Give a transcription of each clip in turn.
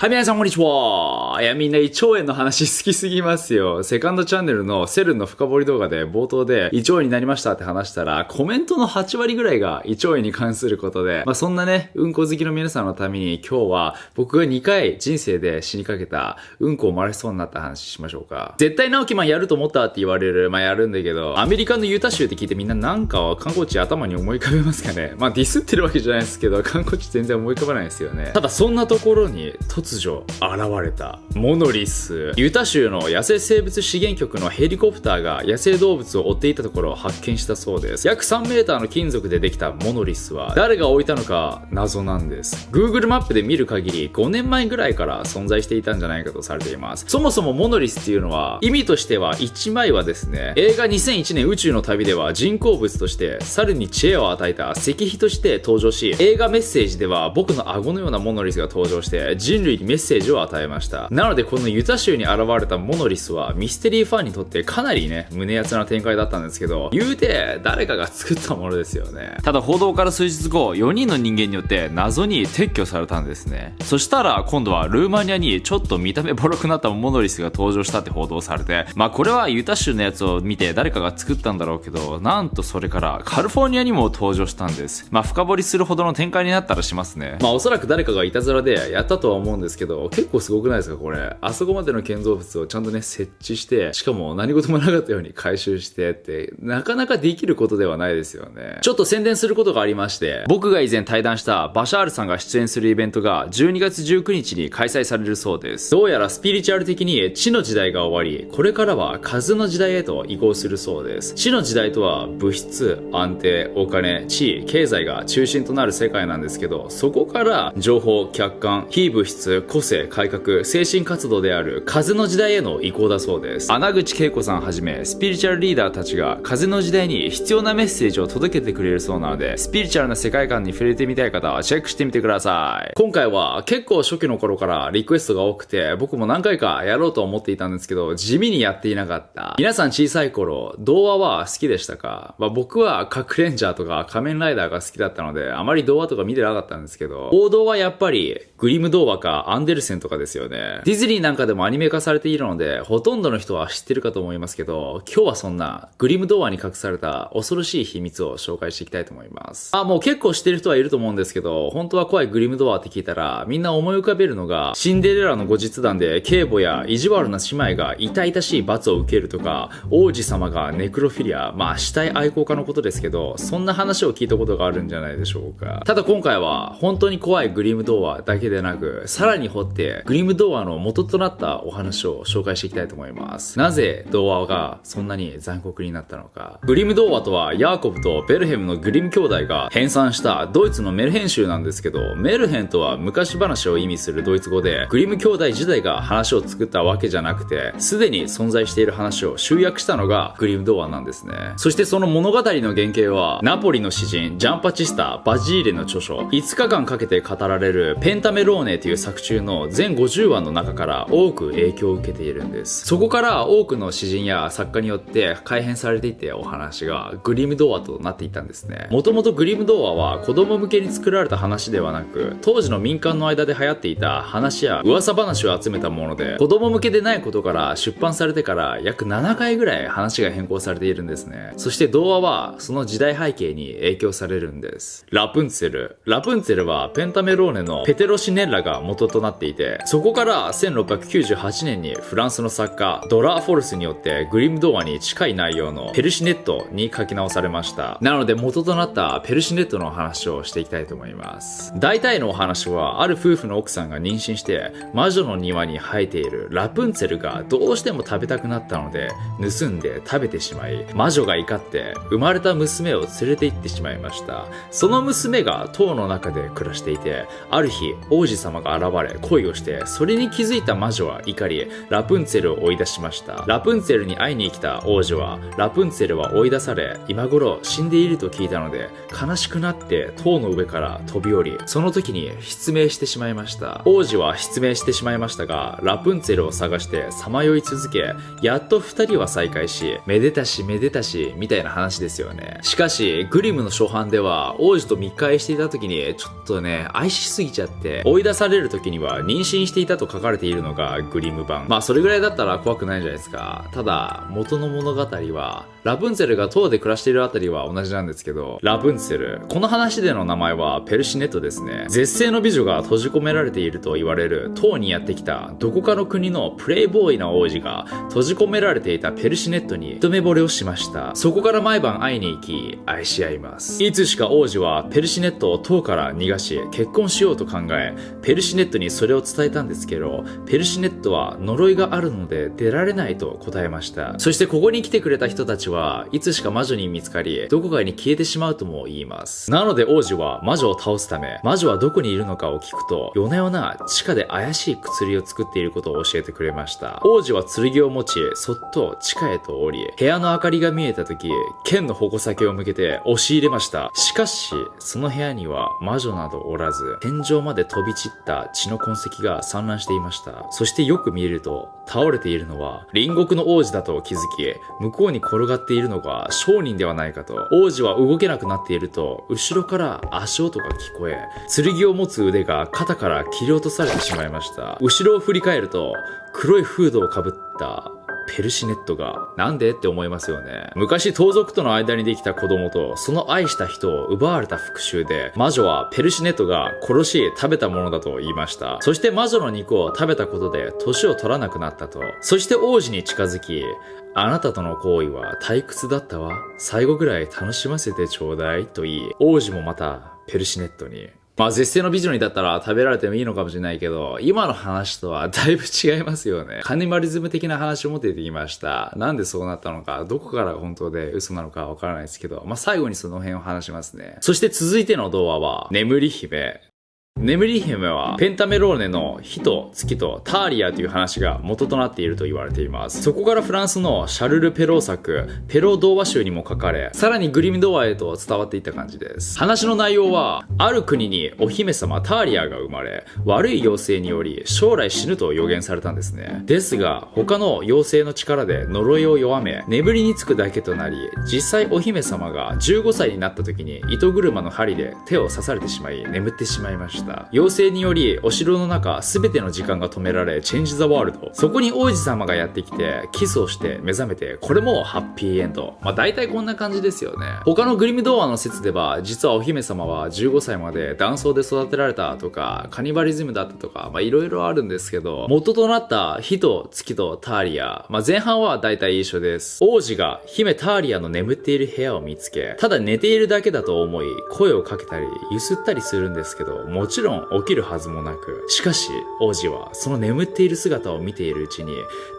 はい、皆さんこんにちは。いや、みんな胃腸炎の話好きすぎますよ。セカンドチャンネルのセルンの深掘り動画で冒頭で胃腸炎になりましたって話したら、コメントの8割ぐらいが胃腸炎に関することで、そんなね、うんこ好きの皆さんのために今日は僕が2回人生で死にかけたうんこを漏らしそうになった話しましょうか。絶対直樹マンやると思ったって言われる。やるんだけど、アメリカのユタ州って聞いてみんななんか観光地頭に思い浮かべますかね。ディスってるわけじゃないですけど、観光地全然思い浮かばないですよね。ただそんなところに突如現れたモノリス。ユタ州の野生生物資源局のヘリコプターが野生動物を追っていたところを発見したそうです。約3メーターの金属でできたモノリスは誰が置いたのか謎なんです。 Google マップで見る限り5年前ぐらいから存在していたんじゃないかとされています。そもそもモノリスっていうのは意味としては1枚はですね、映画2001年宇宙の旅では人工物として猿に知恵を与えた石碑として登場し、映画メッセージでは僕の顎のようなモノリスが登場して人類にメッセージを与えました。なのでこのユタ州に現れたモノリスはミステリーファンにとってかなりね、胸熱な展開だったんですけど、言うて誰かが作ったものですよね。ただ報道から数日後、4人の人間によって謎に撤去されたんですね。そしたら今度はルーマニアにちょっと見た目ボロくなったモノリスが登場したって報道されて、これはユタ州のやつを見て誰かが作ったんだろうけど、なんとそれからカリフォルニアにも登場したんです。深掘りするほどの展開になったらしますね。おそらく誰かがいたずらでやったとは思うんですけど、結構すごくないですかこれ。あそこまでの建造物をちゃんとね設置して、しかも何事もなかったように回収してって、なかなかできることではないですよね。ちょっと宣伝することがありまして、僕が以前対談したバシャールさんが出演するイベントが12月19日に開催されるそうです。どうやらスピリチュアル的に地の時代が終わり、これからは数の時代へと移行するそうです。地の時代とは物質、安定、お金、地位、経済が中心となる世界なんですけど、そこから情報、客観、非物質、個性、改革、精神活動である風の時代への移行だそうです。穴口恵子さんはじめスピリチュアルリーダーたちが風の時代に必要なメッセージを届けてくれるそうなので、スピリチュアルな世界観に触れてみたい方はチェックしてみてください。今回は結構初期の頃からリクエストが多くて、僕も何回かやろうと思っていたんですけど、地味にやっていなかった。皆さん小さい頃童話は好きでしたか？僕はカクレンジャーとか仮面ライダーが好きだったので、あまり童話とか見てなかったんですけど、王道はやっぱりグリム童話かアンデルセンとかですよね。ディズニーなんかでもアニメ化されているので、ほとんどの人は知ってるかと思いますけど、今日はそんなグリム童話に隠された恐ろしい秘密を紹介していきたいと思います。もう結構知ってる人はいると思うんですけど、本当は怖いグリム童話って聞いたらみんな思い浮かべるのが、シンデレラの後日談で警母や意地悪な姉妹が痛々しい罰を受けるとか、王子様がネクロフィリア、死体愛好家のことですけど、そんな話を聞いたことがあるんじゃないでしょうか。ただ今回は本当に怖いグリム童話だけでなく、さらに掘ってグリム童話の元となったお話を紹介していきたいと思います。なぜ童話がそんなに残酷になったのか。グリム童話とはヤーコブとベルヘムのグリム兄弟が編纂したドイツのメルヘン州なんですけど、メルヘンとは昔話を意味するドイツ語で、グリム兄弟自体が話を作ったわけじゃなくて、すでに存在している話を集約したのがグリム童話なんですね。そしてその物語の原型はナポリの詩人ジャンパチスタ・バジーレの著書、5日間かけて語られるペンタメローネという作中の全50話の中から多く影響を受けているんです。そこから多くの詩人や作家によって改編されていて、お話がグリム童話となっていったんですね。もともとグリム童話は子供向けに作られた話ではなく、当時の民間の間で流行っていた話や噂話を集めたもので、子供向けでないことから出版されてから約7回ぐらい話が変更されているんですね。そして童話はその時代背景に影響されるんです。ラプンツェル。ラプンツェルはペンタメローネのペテロシネッラが元となっていて、そこから1698年にフランスの作家ドラ・フォルスによってグリム童話に近い内容のペルシネットに書き直されました。なので元となったペルシネットの話をしていきたいと思います。大体のお話は、ある夫婦の奥さんが妊娠して魔女の庭に生えているラプンツェルがどうしても食べたくなったので盗んで食べてしまい、魔女が怒って生まれた娘を連れて行ってしまいました。その娘が塔の中で暮らしていて、ある日王子様が現れ恋をして、それに気づいた魔女は怒りラプンツェルを追い出しました。ラプンツェルに会いに来た王女は、ラプンツェルは追い出され今頃死んでいると聞いたので悲しくなって塔の上から飛び降り、その時に失明してしまいました。王子は失明してしまいましたが、ラプンツェルを探してさまよい続け、やっと2人は再会し、めでたしめでたしみたいな話ですよね。しかしグリムの初版では王子と密会していた時にちょっとね愛しすぎちゃって、追い出される時には妊娠していたと書かれているのがグリム版。まあそれぐらいだったら怖くないじゃないですか。ただ元の物語はラプンツェルが塔で暮らしているあたりは同じなんですけど、ラプンツェル、この話での名前はペルシネットですね。絶世の美女が閉じ込められていると言われる塔にやってきたどこかの国のプレイボーイな王子が閉じ込められていたペルシネットに一目惚れをしました。そこから毎晩会いに行き愛し合います。いつしか王子はペルシネットを塔から逃がし結婚しようと考え、ペルシネットにそれを伝えたんですけど、ペルシネットは呪いがあるので出られないと答えました。そしてここに来てくれた人たちはいつしか魔女に見つかり、どこかに消えてしまうとも言います。なので王子は魔女を倒すため、魔女はどこにいるのかを聞くと、夜な夜な地下で怪しい薬を作っていることを教えてくれました。王子は剣を持ち、そっと地下へと降り、部屋の明かりが見えた時、剣の矛先を向けて押し入れました。しかし、その部屋には魔女などおらず、天井まで飛び散った血の痕跡が散乱していました。そしてよく見ると、倒れているのは隣国の王子だと気づき、向こうに転がっているのが商人ではないかと。王子は動けなくなっていると、後ろから足音が聞こえ、剣を持つ腕が肩から切り落とされてしまいました。後ろを振り返ると、黒いフードをかぶったペルシネットが、なんでって思いますよね。昔盗賊との間にできた子供とその愛した人を奪われた復讐で、魔女はペルシネットが殺し食べたものだと言いました。そして魔女の肉を食べたことで年を取らなくなったと。そして王子に近づき、あなたとの行為は退屈だったわ。最後ぐらい楽しませてちょうだいと言い、王子もまたペルシネットに、まあ絶世の美女にだったら食べられてもいいのかもしれないけど、今の話とはだいぶ違いますよね。カニバリズム的な話も出てきました。なんでそうなったのか、どこからが本当で嘘なのかわからないですけど、まあ最後にその辺を話しますね。そして続いての童話は、眠り姫。眠り姫はペンタメローネの火と月とターリアという話が元となっていると言われています。そこからフランスのシャルル・ペロー作ペロー童話集にも書かれ、さらにグリム童話へと伝わっていった感じです。話の内容は、ある国にお姫様ターリアが生まれ、悪い妖精により将来死ぬと予言されたんですね。ですが他の妖精の力で呪いを弱め、眠りにつくだけとなり、実際お姫様が15歳になった時に糸車の針で手を刺されてしまい眠ってしまいました。妖精によりお城の中全ての時間が止められ、チェンジザワールド。そこに王子様がやってきてキスをして目覚めて、これもハッピーエンド。まあ大体こんな感じですよね。他のグリム童話の説では、実はお姫様は15歳まで男装で育てられたとか、カニバリズムだったとか、まあいろいろあるんですけど、元となった火と月とターリア、まあ前半は大体一緒です。王子が姫ターリアの眠っている部屋を見つけ、ただ寝ているだけだと思い声をかけたりゆすったりするんですけど、もちろん起きるはずもなく、しかし王子はその眠っている姿を見ているうちに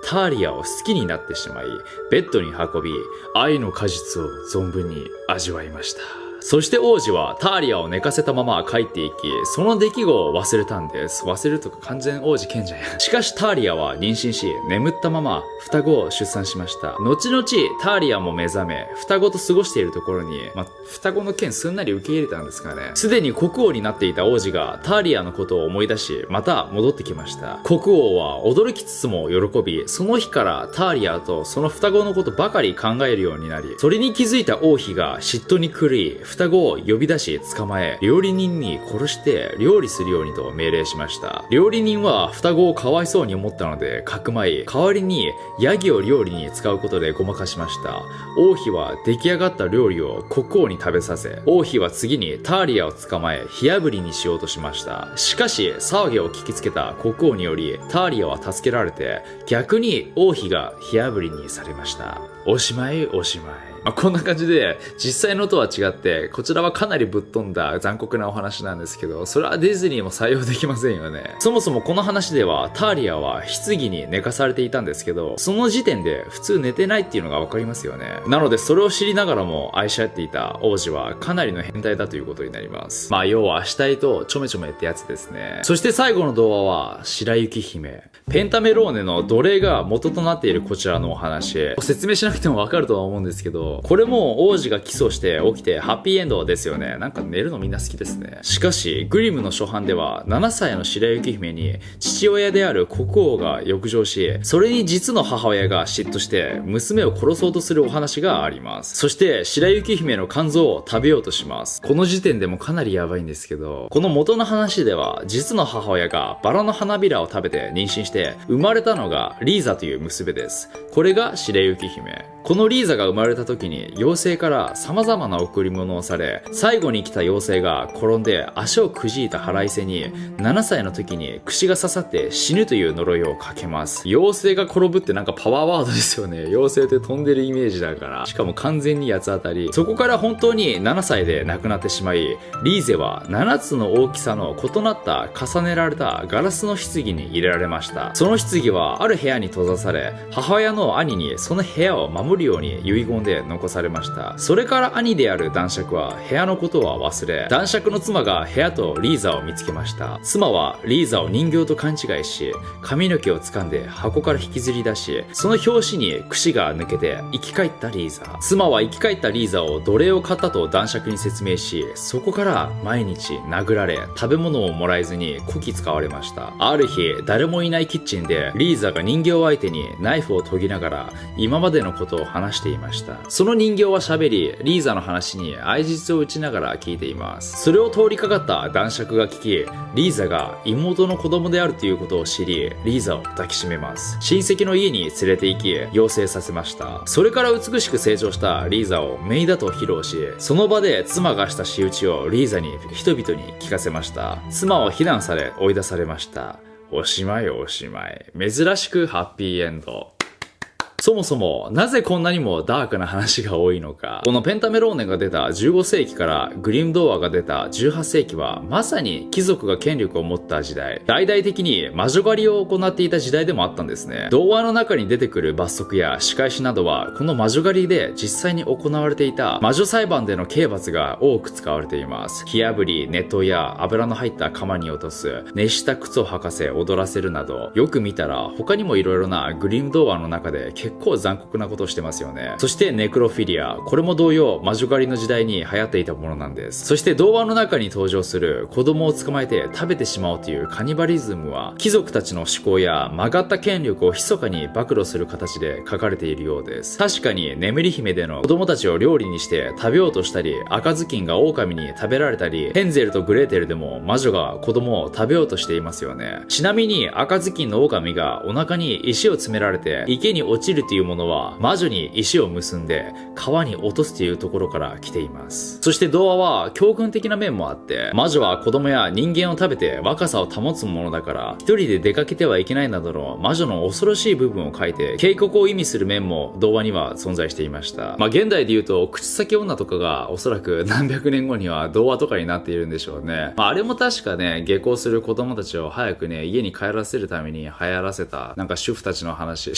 ターリアを好きになってしまい、ベッドに運び愛の果実を存分に味わいました。そして王子はターリアを寝かせたまま帰っていき、その出来事を忘れたんです。忘れるとか完全王子賢者や。しかしターリアは妊娠し、眠ったまま双子を出産しました。後々ターリアも目覚め、双子と過ごしているところに、双子の件すんなり受け入れたんですかね。すでに国王になっていた王子がターリアのことを思い出し、また戻ってきました。国王は驚きつつも喜び、その日からターリアとその双子のことばかり考えるようになり、それに気づいた王妃が嫉妬に狂い、双子を呼び出し捕まえ、料理人に殺して料理するようにと命令しました。料理人は双子をかわいそうに思ったのでかくまい、代わりにヤギを料理に使うことでごまかしました。王妃は出来上がった料理を国王に食べさせ、王妃は次にターリアを捕まえ火炙りにしようとしました。しかし騒ぎを聞きつけた国王によりターリアは助けられて、逆に王妃が火炙りにされました。おしまいおしまい。こんな感じで、実際のとは違って、こちらはかなりぶっ飛んだ残酷なお話なんですけど、それはディズニーも採用できませんよね。そもそもこの話では、ターリアは棺に寝かされていたんですけど、その時点で普通寝てないっていうのがわかりますよね。なので、それを知りながらも愛し合っていた王子はかなりの変態だということになります。要は、死体とちょめちょめってやつですね。そして最後の童話は、白雪姫。ペンタメローネの奴隷が元となっているこちらのお話。説明しななくてもわかるとは思うんですけど、これも王子が起訴して起きてハッピーエンドですよね。なんか寝るのみんな好きですね。しかし、グリムの初版では、7歳の白雪姫に父親である国王が欲情し、それに実の母親が嫉妬して娘を殺そうとするお話があります。そして白雪姫の肝臓を食べようとします。この時点でもかなりやばいんですけど、この元の話では実の母親がバラの花びらを食べて妊娠して生まれたのがリーザという娘です。これが白雪姫。このリーザが生まれた時に妖精から様々な贈り物をされ、最後に来た妖精が転んで足をくじいた腹いせに7歳の時に串が刺さって死ぬという呪いをかけます。妖精が転ぶってなんかパワーワードですよね。妖精って飛んでるイメージだから、しかも完全に八つ当たり。そこから本当に7歳で亡くなってしまい、リーゼは7つの大きさの異なった重ねられたガラスの棺に入れられました。その棺はある部屋に閉ざされ、母親の兄にその部屋を守るように遺言で残されました。それから兄である男爵は部屋のことは忘れ、男爵の妻が部屋とリーザを見つけました。妻はリーザを人形と勘違いし、髪の毛を掴んで箱から引きずり出し、その拍子に櫛が抜けて生き返ったリーザ。妻は生き返ったリーザを奴隷を買ったと男爵に説明し、そこから毎日殴られ、食べ物をもらえずにこき使われました。ある日、誰もいないキッチンでリーザが人形相手にナイフを研ぎながら今までのことを話していました。その人形は喋り、リーザの話に相槌を打ちながら聞いています。それを通りかかった男爵が聞き、リーザが妹の子供であるということを知り、リーザを抱きしめます。親戚の家に連れて行き、養成させました。それから美しく成長したリーザを姪だと披露し、その場で妻がした仕打ちをリーザに人々に聞かせました。妻は非難され追い出されました。おしまいおしまい。珍しくハッピーエンド。そもそも、なぜこんなにもダークな話が多いのか。このペンタメローネが出た15世紀からグリム童話が出た18世紀は、まさに貴族が権力を持った時代。大々的に魔女狩りを行っていた時代でもあったんですね。童話の中に出てくる罰則や仕返しなどは、この魔女狩りで実際に行われていた魔女裁判での刑罰が多く使われています。火炙り、熱湯や油の入った釜に落とす、熱した靴を履かせ踊らせるなど、よく見たら他にも色々なグリム童話の中で結構残酷なことをしてますよね。そしてネクロフィリア、これも同様魔女狩りの時代に流行っていたものなんです。そして童話の中に登場する子供を捕まえて食べてしまおうというカニバリズムは、貴族たちの思考や曲がった権力を密かに暴露する形で書かれているようです。確かに眠り姫での子供たちを料理にして食べようとしたり、赤ずきんが狼に食べられたり、ヘンゼルとグレーテルでも魔女が子供を食べようとしていますよね。ちなみに赤ずきんの狼がお腹に石を詰められて池に落ちるというものは、魔女に石を結んで川に落とすというところから来ています。そして童話は教訓的な面もあって、魔女は子供や人間を食べて若さを保つものだから一人で出かけてはいけないなどの魔女の恐ろしい部分を書いて警告を意味する面も童話には存在していました。現代で言うと口先女とかがおそらく何百年後には童話とかになっているんでしょうね。あれも確かね、下校する子供たちを早くね家に帰らせるために流行らせたなんか主婦たちの話流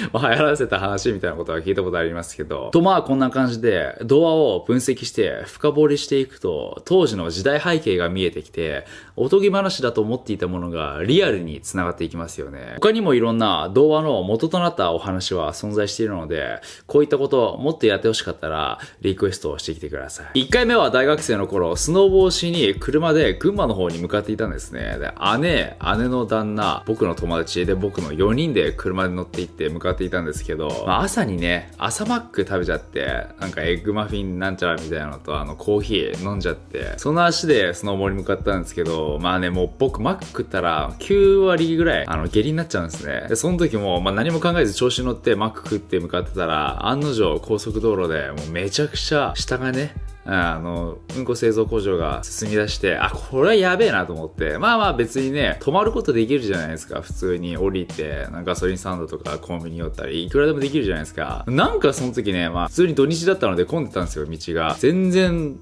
行らせた話みたいなことは聞いたことありますけど、こんな感じで童話を分析して深掘りしていくと、当時の時代背景が見えてきて、おとぎ話だと思っていたものがリアルに繋がっていきますよね。他にもいろんな童話の元となったお話は存在しているので、こういったことをもっとやってほしかったらリクエストをしてきてください。1回目は大学生の頃、スノーボーしに車で群馬の方に向かっていたんですね。で、姉の旦那、僕の友達で僕の4人で車で乗って行って向かっていたんですけど、朝にね、朝マック食べちゃって、なんかエッグマフィンなんちゃらみたいなのとコーヒー飲んじゃって、その足でスノーボーに向かったんですけど、もう僕マック食ったら9割ぐらい下痢になっちゃうんですね。で、その時も何も考えず調子に乗ってマック食って向かってたら、案の定高速道路でもうめちゃくちゃ下がね、うんこ製造工場が進み出して、これはやべえなと思って、別にね、止まることできるじゃないですか。普通に降りて、ガソリンスタンドとかコンビニ寄ったり、いくらでもできるじゃないですか。なんかその時ね、普通に土日だったので混んでたんですよ、道が。全然、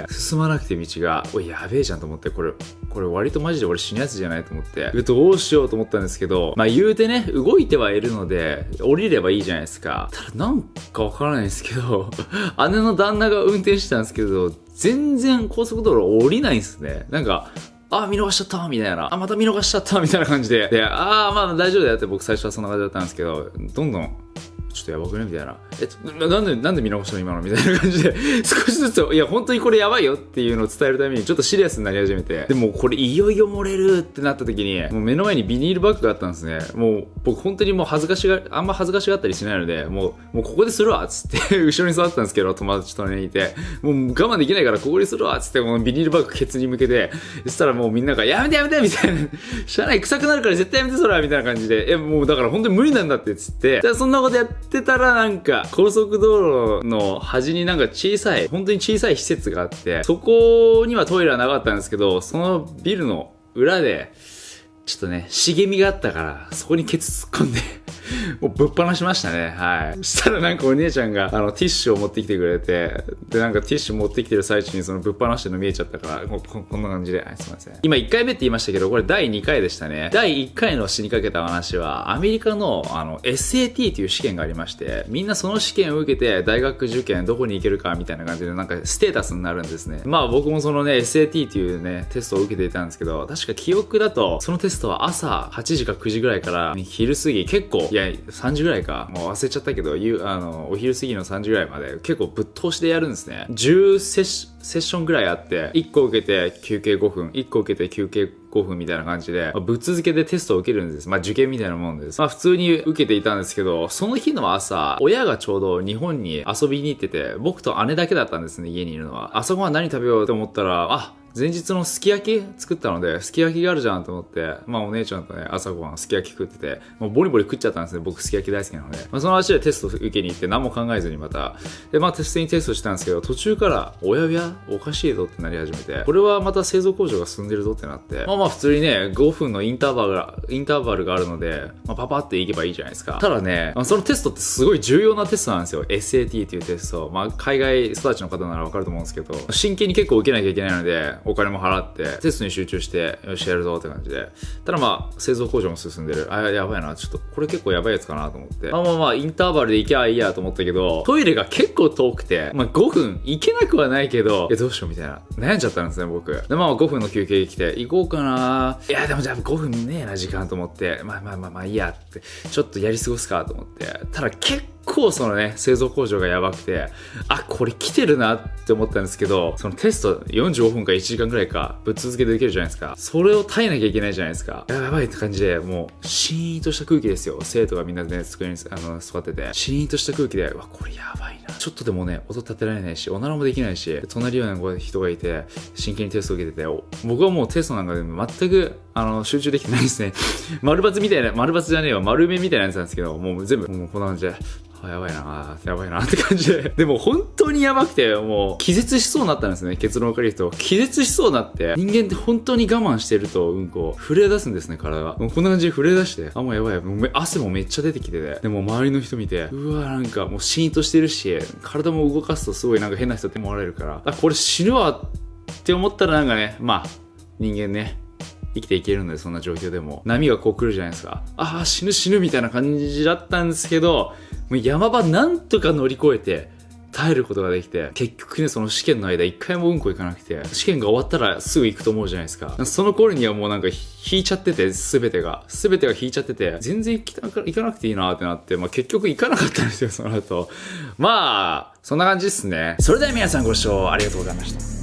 進まなくて道が、おい、やべえじゃんと思って、これ割とマジで俺死ぬやつじゃないと思って、どうしようと思ったんですけど、言うてね、動いてはいるので、降りればいいじゃないですか。ただなんかわからないですけど、姉の旦那が運転してたんですけど、全然高速道路降りないんですね。なんか、見逃しちゃったみたいな。また見逃しちゃったみたいな感じで。で、大丈夫だよって僕最初はそんな感じだったんですけど、どんどんちょっとやばくねみたいな。なんで見直したの今のみたいな感じで、少しずつ、いや、本当にこれやばいよっていうのを伝えるために、ちょっとシリアスになり始めて、でもこれいよいよ漏れるってなった時に、もう目の前にビニールバッグがあったんですね。もう、僕本当にもうあんま恥ずかしがったりしないので、もうここでするわっつって、後ろに座ってたんですけど、友達と隣にいて、もう我慢できないからここにするわっつって、このビニールバッグケツに向けて、そしたらもうみんなが、やめてみたいな、しゃあない、臭くなるから絶対やめてそらみたいな感じで、もうだから本当に無理なんだってつって、そんなことやってたらなんか、高速道路の端になんか本当に小さい施設があって、そこにはトイレはなかったんですけど、そのビルの裏で、ちょっとね、茂みがあったから、そこにケツ突っ込んで、もうぶっ放しましたね。はい。そしたらなんかお姉ちゃんが、ティッシュを持ってきてくれて、で、なんかティッシュ持ってきてる最中にそのぶっ放してるの見えちゃったから、もうこんな感じで、はい、すいません。今1回目って言いましたけど、これ第2回でしたね。第1回の死にかけた話は、アメリカの、SAT という試験がありまして、みんなその試験を受けて、大学受験どこに行けるかみたいな感じで、なんかステータスになるんですね。まあ僕もそのね、SAT というね、テストを受けていたんですけど、確か記憶だと、そのテストは朝8時か9時ぐらいから、昼過ぎ、結構、いや、3時ぐらいか、もう忘れちゃったけど、お昼過ぎの3時ぐらいまで結構ぶっ通しでやるんですね。10セッションぐらいあって、1個受けて休憩5分、1個受けて休憩5分みたいな感じで、ぶっ続けでテストを受けるんです。まあ受験みたいなもんです。まあ普通に受けていたんですけど、その日の朝、親がちょうど日本に遊びに行ってて、僕と姉だけだったんですね、家にいるのは。朝ごはん何食べようと思ったら、前日のすき焼き作ったので、すき焼きがあるじゃんと思って、まあお姉ちゃんとね、朝ごはんすき焼き食ってて、もうボリボリ食っちゃったんですね。僕すき焼き大好きなので。まあその足でテスト受けに行って何も考えずにまた。で、まあテストしたんですけど、途中からおかしいぞってなり始めて、これはまた製造工場が進んでるぞってなって、まあ普通にね、5分のインターバルがあるので、まあパパって行けばいいじゃないですか。ただね、そのテストってすごい重要なテストなんですよ。SAT っていうテスト。まあ海外育ちの方ならわかると思うんですけど、真剣に結構受けなきゃいけないので、お金も払って、テストに集中して、よしやるぞって感じで。ただまあ、製造工場も進んでる。やばいな。ちょっと、これ結構やばいやつかなと思って。まあ、インターバルで行きゃいいやと思ったけど、トイレが結構遠くて、まあ5分行けなくはないけど、どうしようみたいな。悩んじゃったんですね、僕。で、まあ5分の休憩来て、行こうかな。いや、でもじゃあ5分ねえな、時間と思って、まあいいやって、ちょっとやり過ごすかと思って。ただ結構そのね、製造工場がやばくて、これ来てるなって思ったんですけど、そのテスト45分か1時間くらいか、ぶっ続けて受けるじゃないですか。それを耐えなきゃいけないじゃないですか。やばいって感じで、もう、シーンとした空気ですよ。生徒がみんなね、机に座ってて、シーンとした空気で、これやばいな。ちょっとでもね、音立てられないし、おならもできないし、隣に人がいて、真剣にテストを受けてて、僕はもうテストなんかで全く、集中できてないですね。丸抜じゃねえよ、丸目みたいなやつなんですけど、もう全部、もうこんな感じで、やばいなって感じで。でも本当にやばくて、もう気絶しそうになったんですね。結論を借りると。気絶しそうになって、人間って本当に我慢してると、震え出すんですね、体が。もうこんな感じで震え出して、もうやばい。もう汗もめっちゃ出てきてて。でも周りの人見て、うわ、なんかもうシーンとしてるし、体も動かすとすごいなんか変な人って思われるから、これ死ぬわって思ったらなんかね、まあ、人間ね、生きていけるので、そんな状況でも。波がこう来るじゃないですか。死ぬみたいな感じだったんですけど、もう山場なんとか乗り越えて、耐えることができて、結局ね、その試験の間一回もうんこ行かなくて、試験が終わったらすぐ行くと思うじゃないですか。その頃にはもうなんか引いちゃってて、すべてが引いちゃってて、全然行かなくていいなってなって、まあ結局行かなかったんですよ、その後。まあ、そんな感じですね。それでは皆さんご視聴ありがとうございました。